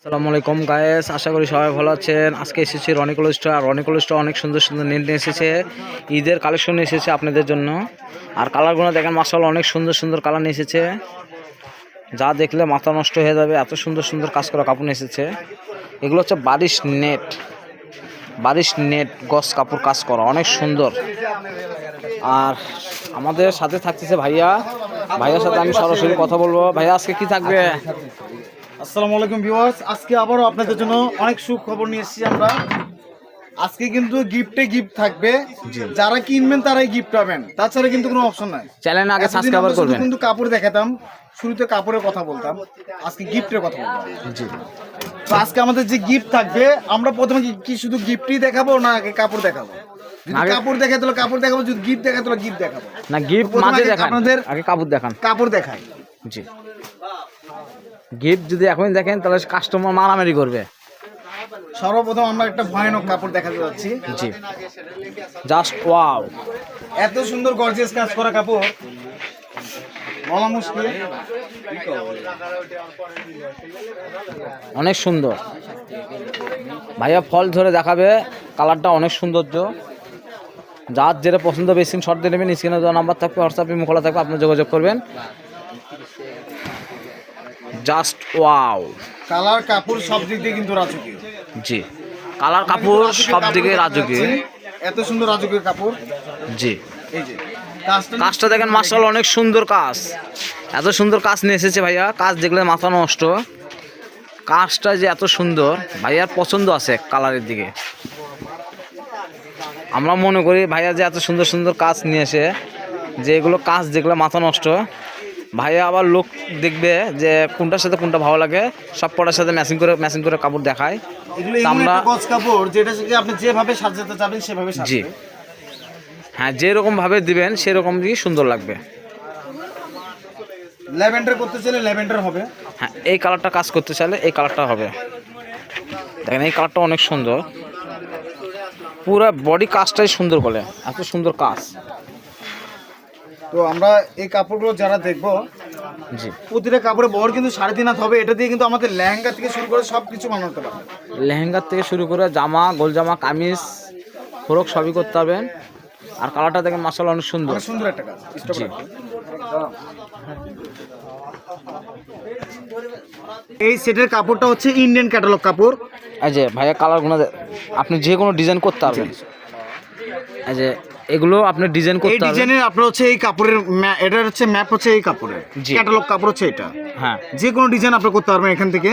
আসসালামু আলাইকুম গায়েস, আশা করি সবাই ভালো আছেন। আজকে এসেছি রনিকুল স্টোর। আর রনিকুল স্টোর অনেক সুন্দর সুন্দর নেট নিয়ে এসেছে, ঈদের কালেকশন এসেছে আপনাদের জন্য। আর কালারগুলো দেখেন, মাশাআল্লাহ অনেক সুন্দর সুন্দর কালার নিয়ে এসেছে, যা দেখলে মাথা নষ্ট হয়ে যাবে। এত সুন্দর সুন্দর কাজ করা কাপড় নিয়ে এসেছে। এগুলো হচ্ছে বারিশ নেট গস কাপড় কাজ করা, অনেক সুন্দর। আর আমাদের সাথে থাকতেছে ভাইয়ার সাথে আমি সরাসরি কথা বলবো। ভাইয়া আজকে কি থাকবে? আসসালামু আলাইকুম ভিউয়ার্স, আজকে আবারও আপনাদের জন্য অনেক সুখবর নিয়ে এসেছি আমরা। আজকে কিন্তু গিফট থাকবে, যারা কিনবেন তারাই গিফট পাবেন, তাছাড়া কিন্তু কোনো অপশন নাই। চ্যানেল আগে সাবস্ক্রাইব করবেন। কিন্তু কাপড় দেখাতাম, শুরুতে কাপড়ের কথা বলতাম, আজকে গিফটের কথা বলবো। জি, তো আজকে আমাদের যে গিফট থাকবে, আমরা প্রথমে কি শুধু গিফটই দেখাবো না আগে কাপড় দেখাবো? যদি কাপড় দেখাই তাহলে কাপড় দেখাবো, যদি গিফট দেখাই তাহলে গিফট দেখাবো। না, গিফট মাঝে দেখান, আপনাদের আগে কাপড় দেখান। কাপড় দেখাই। জি, গিফট যদি এখনই দেখেন তাহলে কাস্টমার মারামারি করবে। সর্বপ্রথম আমরা একটা ভয়ানক কাপড় দেখাতে যাচ্ছি। জি, জাস্ট ওয়াও, এত সুন্দর গর্জিয়াস কাজ করা কাপড় বলা মুশকিল। অনেক সুন্দর। ভাইয়া ফল ধরে দেখাবে, কালারটা অনেক সৌন্দর্য। যার যেটা পছন্দ হবে স্ক্রিনশট দিয়ে নেবেন। স্ক্রিনে দেওয়া নাম্বার থাকবে, হোয়াটসঅ্যাপে খোলা থাকবে, আপনি যোগাযোগ করবেন। জাস্ট ওয়াও, কালার কাপড় সব দিক দিয়ে কিন্তু রাজকীয়। জি, কালার কাপড় সব দিকে রাজকীয়। এত সুন্দর রাজকীয় কাপড়। জি, এই যে কাজটা দেখেন, মাশাআল্লাহ অনেক সুন্দর কাজ। এত সুন্দর কাজ নিয়ে এসেছে ভাইয়া, কাজ দেখলে মাথা নষ্ট। কাজটা যে এত সুন্দর, ভাইয়ার পছন্দ আছে কালারের দিকে। আমরা মনে করি ভাইয়া যে এত সুন্দর সুন্দর কাজ নিয়ে এসে, যে এগুলো কাজ দেখলে মাথা নষ্ট। ভাইয়া আবার লোক দেখবে যে কোনটার সাথে কোনটা ভালো লাগে, সব কটার সাথে ম্যাচিং করে কাপড় দেখায়। এগুলো আমরা গস কাপড়, যেটা থেকে আপনি যেভাবে সাজাতে চাবেন সেভাবে সাজাবেন। জি হ্যাঁ, যেরকম ভাবে দিবেন সেরকমই সুন্দর লাগবে। ল্যাভেন্ডার করতে চাইলে ল্যাভেন্ডার হবে। হ্যাঁ, এই কালারটা কাজ করতে চাইলে এই কালারটা হবে। দেখেন, এই কালারটা অনেক সুন্দর, পুরো বডি কাজটাই সুন্দর বলে, এত সুন্দর কাজ। তো আমরা এই কাপড়গুলো যারা দেখবো, জি, প্রতিটা কাপড়ে বহর কিন্তু 3.5 হাত হবে। এটা দিয়ে কিন্তু আমাদের লেহেঙ্গা থেকে শুরু করে সব কিছু বানাতে পারবে। লেহেঙ্গার থেকে শুরু করে জামা, গোল জামা, কামিজ, ফ্রক সবই করতে পারবেন। আর কালারটা দেখেন, মাশাআল্লাহ অনেক সুন্দর। অনেক সুন্দর একটা কাজ। জি, এই সেটের কাপড়টা হচ্ছে ইন্ডিয়ান ক্যাটালগ কাপড়। এই যে ভাইয়া, কালারগুলো আপনি যে কোনো ডিজাইন করতে পারবেন। এই যে এগুলো আপনি ডিজাইন করতে পারবেন। এই ডিজাইনের আপনার হচ্ছে এই কাপড়ের এটা হচ্ছে ম্যাপ হচ্ছে এই কাপড়ের, জি, ক্যাটালগ কাপড় হচ্ছে এটা। হ্যাঁ, যে কোনো ডিজাইন আপনি করতে পারবেন এখান থেকে।